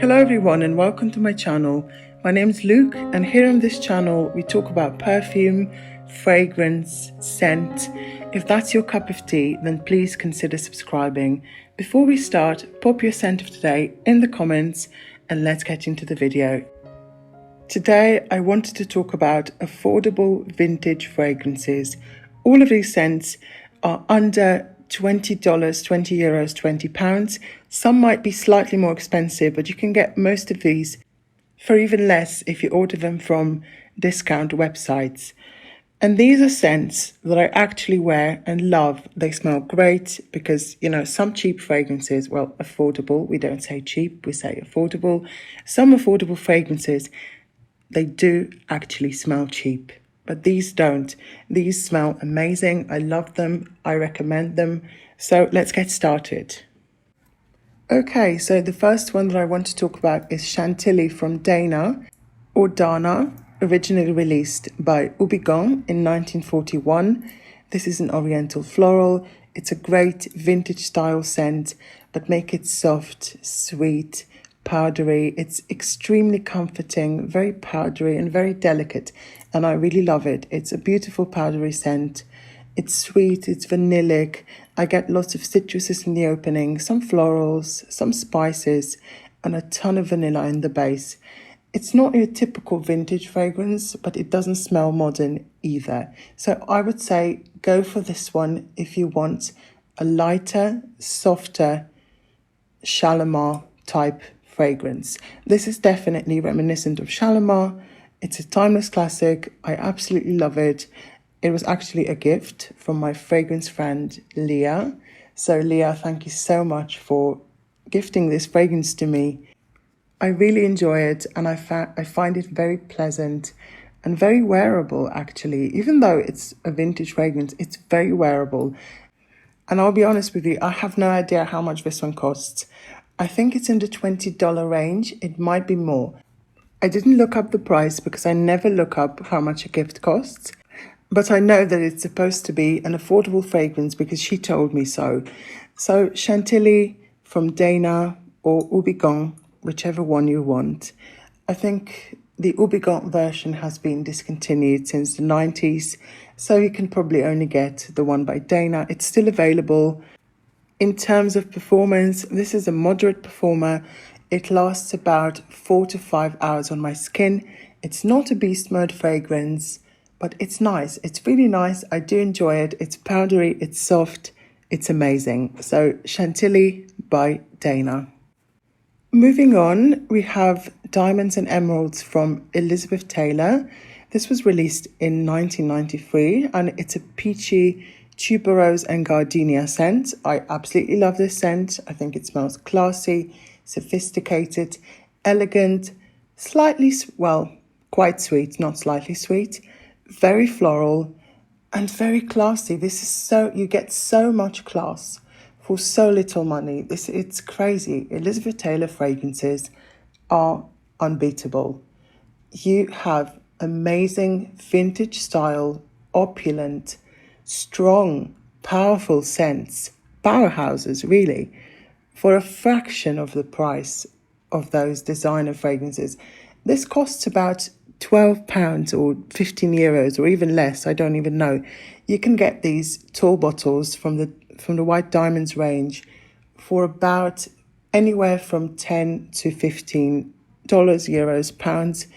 Hello everyone and welcome to my channel. My name is Luke and here on this channel we talk about perfume, fragrance, scent. If that's your cup of tea, then please consider subscribing. Before we start, pop your scent of today in the comments and let's get into the video. Today I wanted to talk about affordable vintage fragrances. All of these scents are under $20, €20, £20. Some might be slightly more expensive, but you can get most of these for even less if you order them from discount websites. And these are scents that I actually wear and love. They smell great because, some cheap fragrances, well, affordable, we don't say cheap, we say affordable. Some affordable fragrances, they do actually smell cheap. But these don't. These smell amazing. I love them. I recommend them. So let's get started. Okay, so the first one that I want to talk about is Chantilly from Dana, or Dana, originally released by Houbigant in 1941. This is an oriental floral. It's a great vintage style scent, but make it soft, sweet, powdery. It's extremely comforting, very powdery and very delicate, and I really love it. It's a beautiful powdery scent. It's sweet, it's vanillic. I get lots of citruses in the opening, some florals, some spices, and a ton of vanilla in the base. It's not your typical vintage fragrance, but it doesn't smell modern either. So I would say go for this one if you want a lighter, softer Shalimar type fragrance. This is definitely reminiscent of Shalimar. It's a timeless classic. I absolutely love it. It was actually a gift from my fragrance friend Leah. So Leah, thank you so much for gifting this fragrance to me. I really enjoy it and I find it very pleasant and very wearable actually. Even though it's a vintage fragrance, it's very wearable. And I'll be honest with you, I have no idea how much this one costs. I think it's in the $20 range. It might be more. I didn't look up the price because I never look up how much a gift costs. But I know that it's supposed to be an affordable fragrance because she told me so. So Chantilly from Dana or Houbigant, whichever one you want. I think the Houbigant version has been discontinued since the 90s. So you can probably only get the one by Dana. It's still available. In terms of performance, this is a moderate performer. It lasts about 4 to 5 hours on my skin. It's not a beast mode fragrance, but it's nice. It's really nice. I do enjoy it. It's powdery, it's soft, it's amazing. So Chantilly by Dana. Moving on, we have Diamonds and Emeralds from Elizabeth Taylor. This was released in 1993 and it's a peachy tuberose and gardenia scent. I absolutely love this scent. I think it smells classy, sophisticated, elegant, quite sweet, not slightly sweet, very floral and very classy. You get so much class for so little money. It's crazy. Elizabeth Taylor fragrances are unbeatable. You have amazing vintage style, opulent, strong, powerful scents, powerhouses really, for a fraction of the price of those designer fragrances. This costs about £12 or €15 or even less, I don't even know. You can get these tall bottles from the White Diamonds range for about anywhere from $10 to $15, euros, pounds.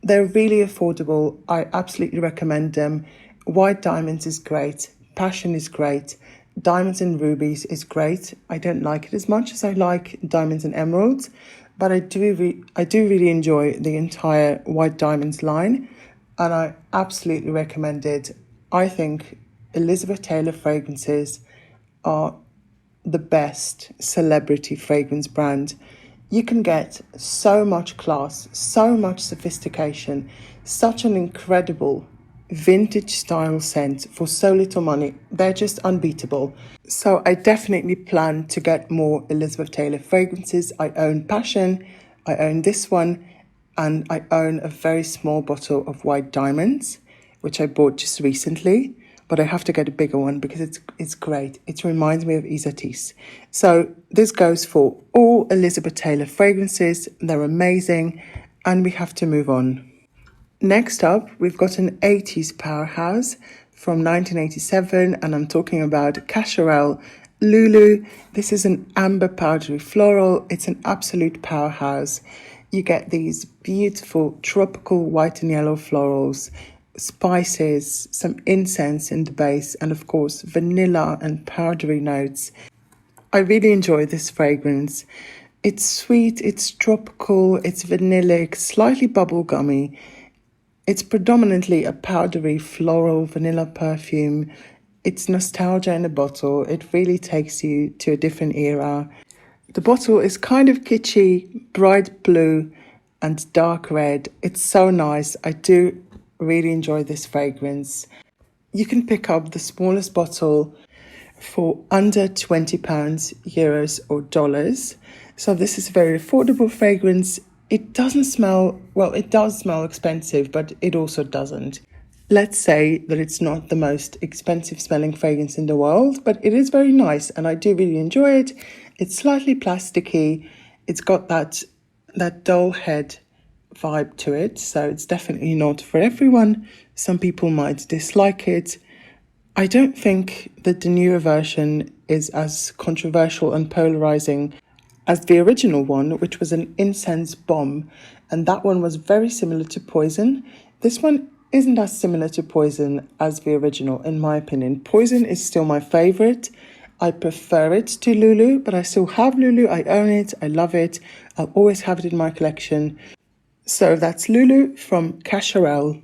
They're really affordable. I absolutely recommend them. White Diamonds is great. Passion is great. Diamonds and Rubies is great. I don't like it as much as I like Diamonds and Emeralds, but I do really enjoy the entire White Diamonds line, and I absolutely recommend it. I think Elizabeth Taylor fragrances are the best celebrity fragrance brand. You can get so much class, so much sophistication, such an incredible vintage style scent for so little money. They're just unbeatable. So I definitely plan to get more Elizabeth Taylor fragrances. I own Passion, I own this one, and I own a very small bottle of White Diamonds, which I bought just recently. but I have to get a bigger one because it's great. It reminds me of Isatis. So this goes for all Elizabeth Taylor fragrances. They're amazing, and we have to move on. Next up, we've got an 80s powerhouse from 1987, and I'm talking about Cacharel Lou Lou. This is an amber powdery floral. It's an absolute powerhouse. You get these beautiful tropical white and yellow florals, spices, some incense in the base, and of course vanilla and powdery notes. I really enjoy this fragrance. It's sweet, it's tropical, it's vanillic, slightly bubblegummy. It's predominantly a powdery floral vanilla perfume. It's nostalgia in a bottle. It really takes you to a different era. The bottle is kind of kitschy, bright blue and dark red. It's so nice. I do really enjoy this fragrance. You can pick up the smallest bottle for under £20, euros or dollars. So this is a very affordable fragrance. It doesn't smell, well, it does smell expensive, but it also doesn't. Let's say that it's not the most expensive smelling fragrance in the world, but it is very nice and I do really enjoy it. It's slightly plasticky. It's got that doll head vibe to it, so it's definitely not for everyone. Some people might dislike it. I don't think that the newer version is as controversial and polarizing as the original one, which was an incense bomb, and that one was very similar to Poison. This one isn't as similar to Poison as the original, in my opinion. Poison is still my favorite. I prefer it to Lulu, but I still have Lulu. I own it. I love it. I'll always have it in my collection. So that's Lulu from Cacharel.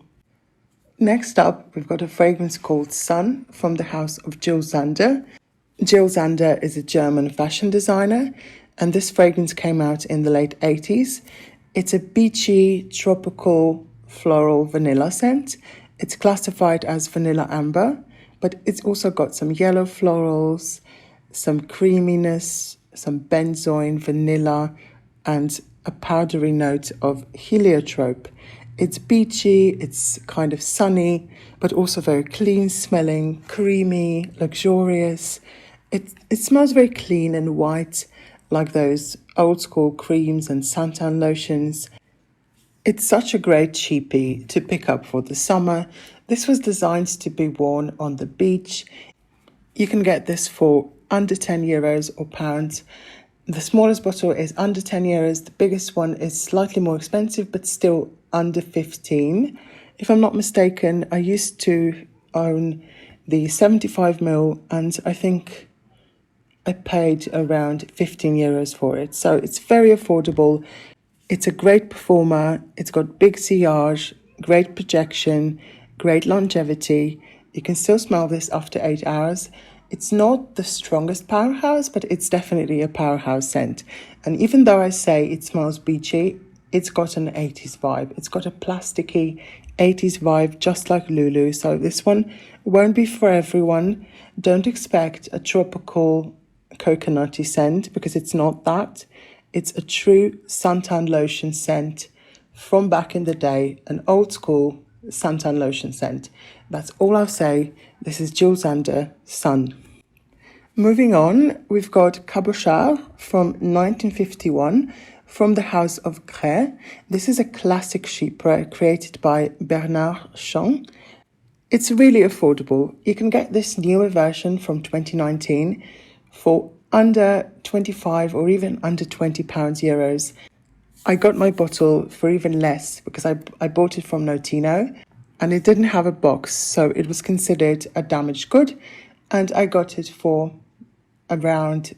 Next up, we've got a fragrance called Sun from the house of Jil Sander. Jil Sander is a German fashion designer, and this fragrance came out in the late 80s. It's a beachy, tropical, floral vanilla scent. It's classified as vanilla amber, but it's also got some yellow florals, some creaminess, some benzoin, vanilla, and a powdery note of heliotrope. It's beachy, it's kind of sunny, but also very clean smelling, creamy, luxurious. It smells very clean and white, like those old school creams and suntan lotions. It's such a great cheapie to pick up for the summer. This was designed to be worn on the beach. You can get this for under 10 euros or pounds. The smallest bottle is under 10 euros. The biggest one is slightly more expensive, but still under 15. If I'm not mistaken, I used to own the 75ml, and I think I paid around 15 euros for it. So it's very affordable. It's a great performer. It's got big sillage, great projection, great longevity. You can still smell this after 8 hours. It's not the strongest powerhouse, but it's definitely a powerhouse scent. And even though I say it smells beachy, it's got an 80s vibe. It's got a plasticky 80s vibe, just like Lulu. So this one won't be for everyone. Don't expect a tropical coconutty scent, because it's not that. It's a true suntan lotion scent from back in the day, an old school suntan lotion scent. That's all I'll say. This is Jil Sander Sun. Moving on, we've got Cabochard from 1951 from the house of Gres. This is a classic chypre created by Bernard Chant. It's really affordable. You can get this newer version from 2019 for under 25 or even under £20 euros. I got my bottle for even less because I bought it from Notino and it didn't have a box, so it was considered a damaged good, and I got it for around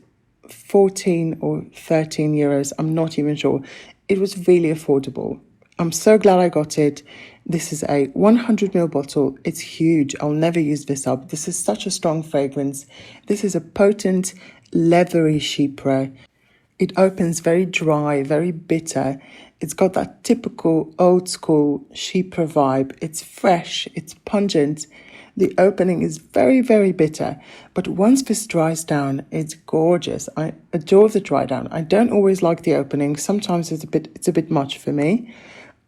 14 or 13 euros. I'm not even sure. It was really affordable. I'm so glad I got it. This is a 100ml bottle. It's huge. I'll never use this up. This is such a strong fragrance. This is a potent, leathery chypre. It opens very dry, very bitter. It's got that typical old school chypre vibe. It's fresh, it's pungent. The opening is very, very bitter. But once this dries down, it's gorgeous. I adore the dry down. I don't always like the opening. Sometimes it's a bit much for me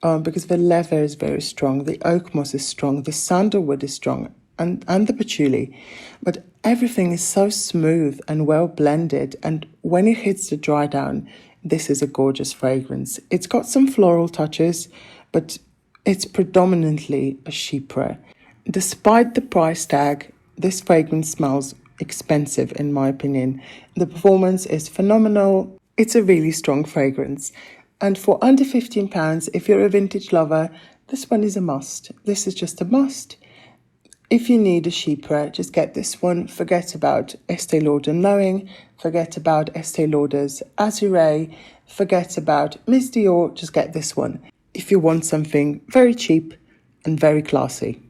because the leather is very strong. The oak moss is strong. The sandalwood is strong. and the patchouli. But everything is so smooth and well blended. And when it hits the dry down, this is a gorgeous fragrance. It's got some floral touches, but it's predominantly a chypre. Despite the price tag, this fragrance smells expensive in my opinion. The performance is phenomenal. It's a really strong fragrance. And for under £15, if you're a vintage lover, this one is a must. This is just a must. If you need a chypre, just get this one. Forget about Estee Lauder Knowing. Forget about Estee Lauder's Azuré. Forget about Miss Dior. Just get this one if you want something very cheap and very classy.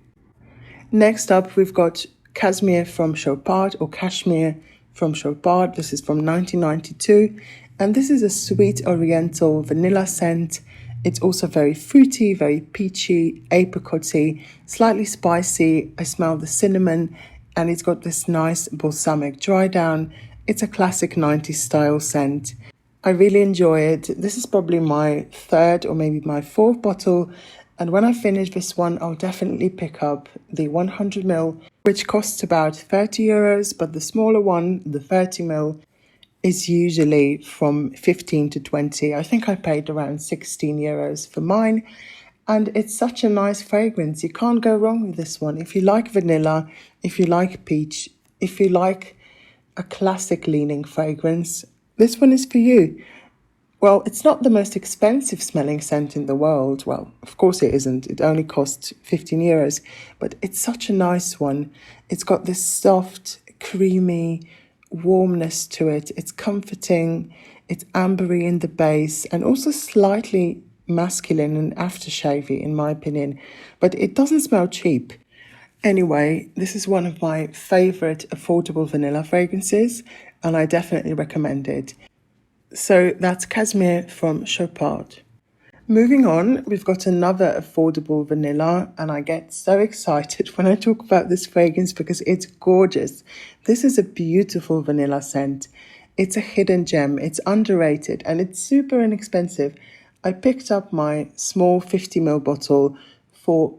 Next up, we've got Casmir from Chopard, or Cashmere from Chopard. This is from 1992. And this is a sweet oriental vanilla scent. It's also very fruity, very peachy, apricotty, slightly spicy. I smell the cinnamon, and it's got this nice balsamic dry down. It's a classic 90s style scent. I really enjoy it. This is probably my third or maybe my fourth bottle. And when I finish this one, I'll definitely pick up the 100ml, which costs about €30, but the smaller one, the 30ml, is usually from 15 to 20. I think I paid around €16 for mine. And it's such a nice fragrance. You can't go wrong with this one. If you like vanilla, if you like peach, if you like a classic leaning fragrance, this one is for you. Well, it's not the most expensive smelling scent in the world. Well, of course it isn't. It only costs €15. But it's such a nice one. It's got this soft, creamy warmness to it. It's comforting. It's ambery in the base and also slightly masculine and aftershavey in my opinion. But it doesn't smell cheap. Anyway, this is one of my favorite affordable vanilla fragrances and I definitely recommend it. So that's Casmir from Chopard. Moving on, we've got another affordable vanilla, and I get so excited when I talk about this fragrance because it's gorgeous. This is a beautiful vanilla scent. It's a hidden gem, it's underrated, and it's super inexpensive. I picked up my small 50ml bottle for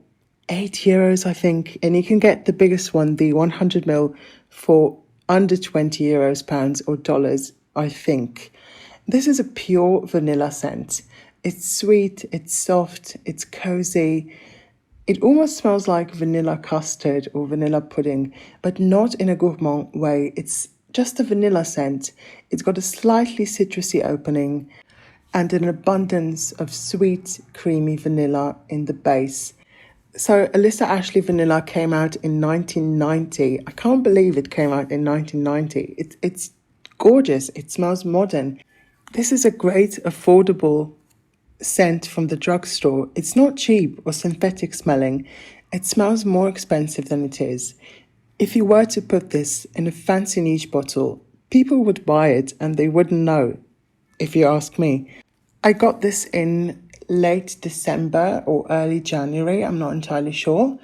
€8, I think, and you can get the biggest one, the 100ml, for under €20, pounds, or dollars, I think. This is a pure vanilla scent. It's sweet, it's soft, it's cozy. It almost smells like vanilla custard or vanilla pudding, but not in a gourmand way. It's just a vanilla scent. It's got a slightly citrusy opening and an abundance of sweet, creamy vanilla in the base. So Alyssa Ashley Vanilla came out in 1990. I can't believe it came out in 1990. It's gorgeous. It smells modern. This is a great, affordable scent from the drugstore. It's not cheap or synthetic smelling. It smells more expensive than it is. If you were to put this in a fancy niche bottle, people would buy it and they wouldn't know, if you ask me. I got this in late December or early January, I'm not entirely sure.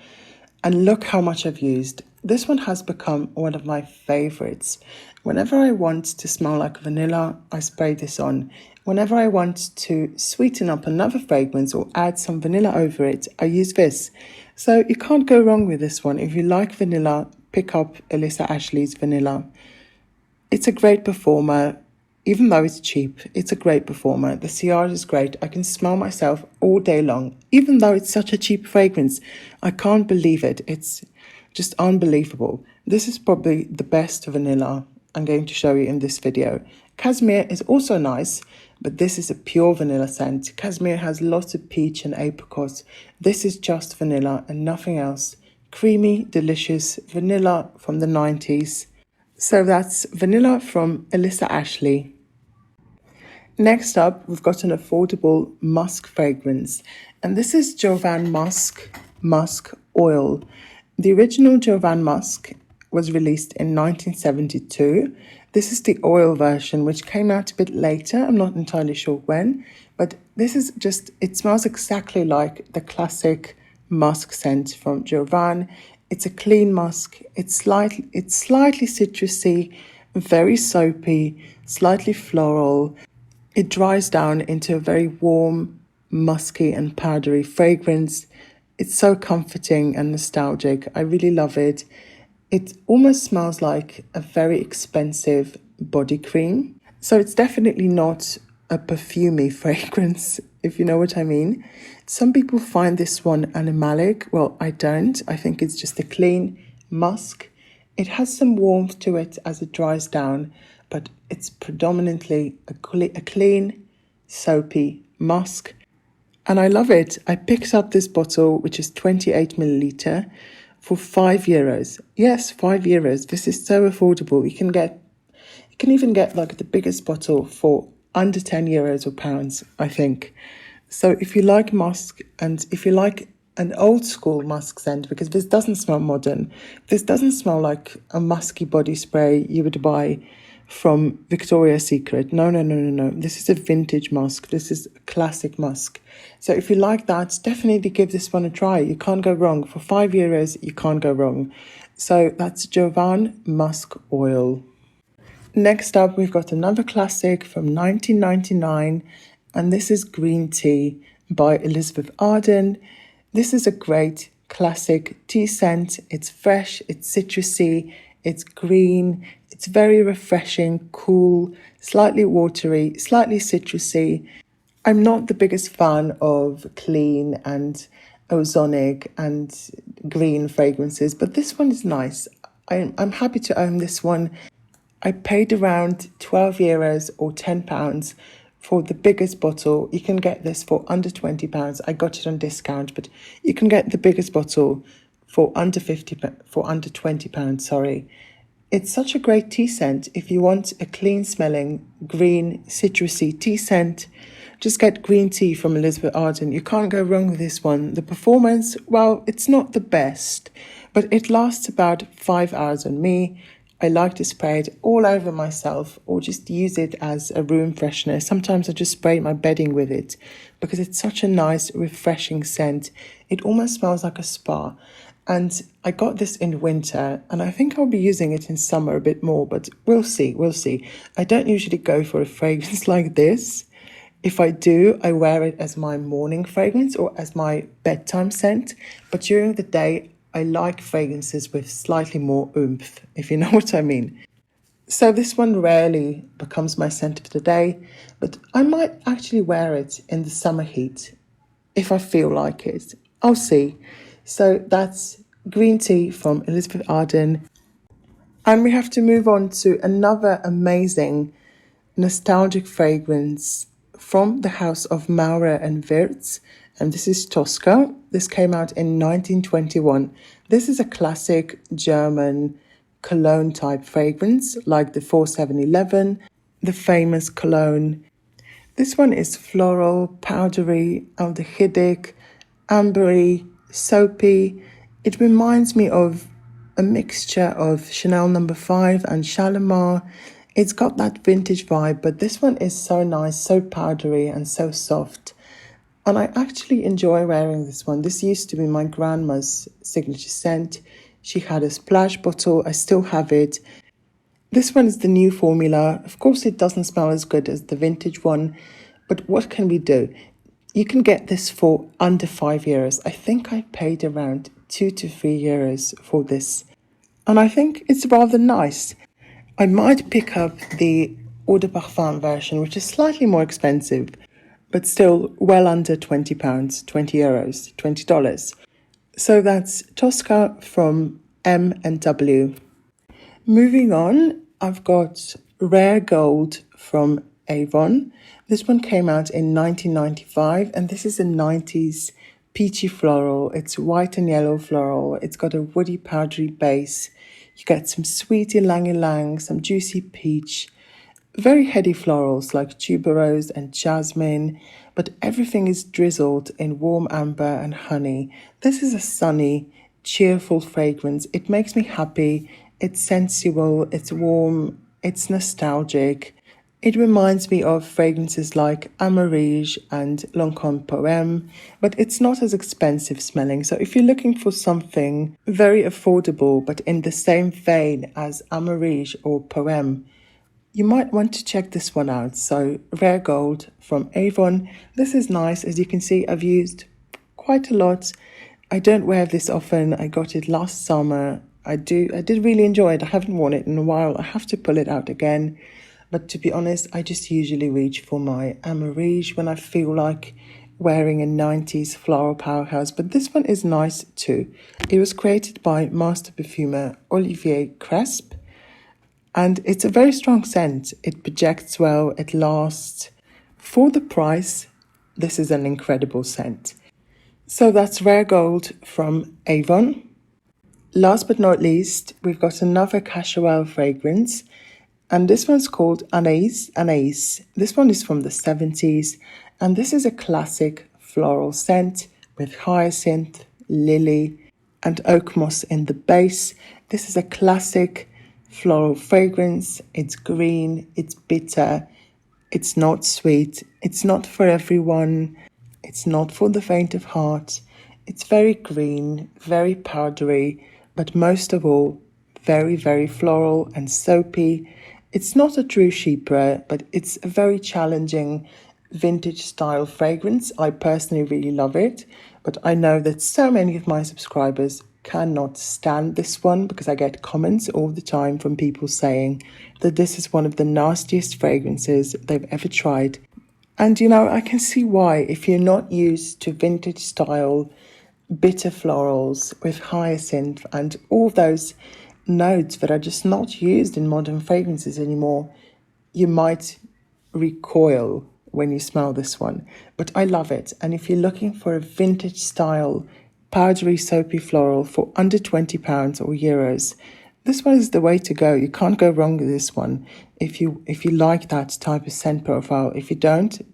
And look how much I've used. This one has become one of my favorites. Whenever I want to smell like vanilla, I spray this on. Whenever I want to sweeten up another fragrance or add some vanilla over it, I use this. So you can't go wrong with this one. If you like vanilla, pick up Alyssa Ashley's Vanilla. It's a great performer. Even though it's cheap, it's a great performer. The sillage is great. I can smell myself all day long. Even though it's such a cheap fragrance, I can't believe it. It's just unbelievable. This is probably the best vanilla I'm going to show you in this video. Casmir is also nice, but this is a pure vanilla scent. Casmir has lots of peach and apricot. This is just vanilla and nothing else. Creamy, delicious vanilla from the 90s. So that's Vanilla from Alyssa Ashley. Next up, we've got an affordable musk fragrance. And this is Jovan Musk Oil. The original Jovan Musk was released in 1972. This is the oil version, which came out a bit later. I'm not entirely sure when, but this is just, it smells exactly like the classic musk scent from Jovan. It's a clean musk. It's slightly citrusy, very soapy, slightly floral. It dries down into a very warm, musky and powdery fragrance. It's so comforting and nostalgic. I really love it. It almost smells like a very expensive body cream. So it's definitely not a perfumey fragrance, if you know what I mean. Some people find this one animalic. Well, I don't. I think it's just a clean musk. It has some warmth to it as it dries down, but it's predominantly a clean, soapy musk. And I love it. I picked up this bottle, which is 28 milliliter, for €5. Yes, €5. This is so affordable. You can even get like the biggest bottle for under €10 or pounds, I think. So if you like musk, and if you like an old school musk scent, because this doesn't smell modern, this doesn't smell like a musky body spray you would buy from Victoria's Secret. No. This is a vintage musk. This is a classic musk. So if you like that, definitely give this one a try. You can't go wrong. For €5, you can't go wrong. So that's Jovan Musk Oil. Next up, we've got another classic from 1999, and this is Green Tea by Elizabeth Arden. This is a great classic tea scent. It's fresh, it's citrusy, it's green, it's very refreshing, cool, slightly watery, slightly citrusy. I'm not the biggest fan of clean and ozonic and green fragrances, but this one is nice. I'm happy to own this one. I paid around €12 or £10 for the biggest bottle. You can get this for under £20. I got it on discount, but you can get the biggest bottle for under £20, sorry. It's such a great tea scent. If you want a clean smelling, green, citrusy tea scent, just get Green Tea from Elizabeth Arden. You can't go wrong with this one. The performance, well, it's not the best, but it lasts about 5 hours on me. I like to spray it all over myself or just use it as a room freshener. Sometimes I just spray my bedding with it because it's such a nice, refreshing scent. It almost smells like a spa. And I got this in winter, and I think I'll be using it in summer a bit more, but we'll see. I don't usually go for a fragrance like this. If I do, I wear it as my morning fragrance or as my bedtime scent. But during the day, I like fragrances with slightly more oomph, if you know what I mean. So this one rarely becomes my scent of the day, but I might actually wear it in the summer heat if I feel like it. I'll see. So that's Green Tea from Elizabeth Arden. And we have to move on to another amazing nostalgic fragrance from the house of Maurer&Wirtz, and this is Tosca. This came out in 1921. This is a classic German cologne type fragrance, like the 4711, the famous cologne. This one is floral, powdery, aldehydic, ambery, soapy. It reminds me of a mixture of Chanel No. 5 and Shalimar. It's got that vintage vibe, but this one is so nice, so powdery and so soft. And I actually enjoy wearing this one. This used to be my grandma's signature scent. She had a splash bottle. I still have it. This one is the new formula. Of course, it doesn't smell as good as the vintage one, but what can we do? You can get this for under €5. I think I paid around €2 to €3 for this. And I think it's rather nice. I might pick up the Eau de Parfum version, which is slightly more expensive, but still well under £20, €20, $20. So that's Tosca from M&W. Moving on, I've got Rare Gold from Avon. This one came out in 1995, and this is a 90s peachy floral. It's white and yellow floral. It's got a woody powdery base. You get some sweet ylang-ylang, some juicy peach, very heady florals like tuberose and jasmine, but everything is drizzled in warm amber and honey. This is a sunny, cheerful fragrance. It makes me happy. It's sensual, it's warm, it's nostalgic. It reminds me of fragrances like Amarige and Lancôme Poème, but it's not as expensive smelling. So if you're looking for something very affordable, but in the same vein as Amarige or Poème, you might want to check this one out. So Rare Gold from Avon. This is nice. As you can see, I've used quite a lot. I don't wear this often. I got it last summer. I did really enjoy it. I haven't worn it in a while. I have to pull it out again. But to be honest, I just usually reach for my Anais when I feel like wearing a 90s floral powerhouse. But this one is nice too. It was created by master perfumer Olivier Cresp. And it's a very strong scent. It projects well. It lasts. For the price, this is an incredible scent. So that's Rare Gold from Avon. Last but not least, we've got another Cacharel fragrance. And this one's called Anais. Anais. This one is from the 70s. And this is a classic floral scent with hyacinth, lily, and oak moss in the base. This is a classic floral fragrance. It's green, it's bitter, it's not sweet, it's not for everyone, it's not for the faint of heart. It's very green, very powdery, but most of all, very, very floral and soapy. It's not a true chypre, but it's a very challenging vintage style fragrance. I personally really love it, but I know that so many of my subscribers cannot stand this one because I get comments all the time from people saying that this is one of the nastiest fragrances they've ever tried. And you know, I can see why. If you're not used to vintage style bitter florals with hyacinth and all those notes that are just not used in modern fragrances anymore, you might recoil when you smell this one. But I love it. And if you're looking for a vintage style powdery soapy floral for under £20 or euros, this one is the way to go. You can't go wrong with this one if you like that type of scent profile. If you don't,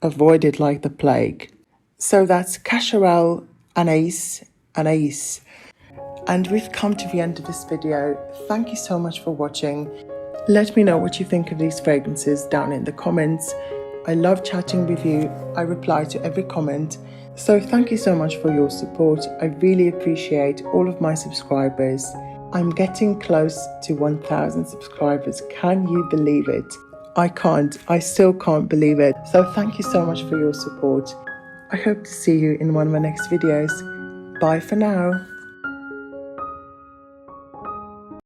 avoid it like the plague. So that's Cacharel Anais. And we've come to the end of this video. Thank you so much for watching. Let me know what you think of these fragrances down in the comments. I love chatting with you. I reply to every comment. So thank you so much for your support. I really appreciate all of my subscribers. I'm getting close to 1,000 subscribers. Can you believe it? I can't. I still can't believe it. So thank you so much for your support. I hope to see you in one of my next videos. Bye for now.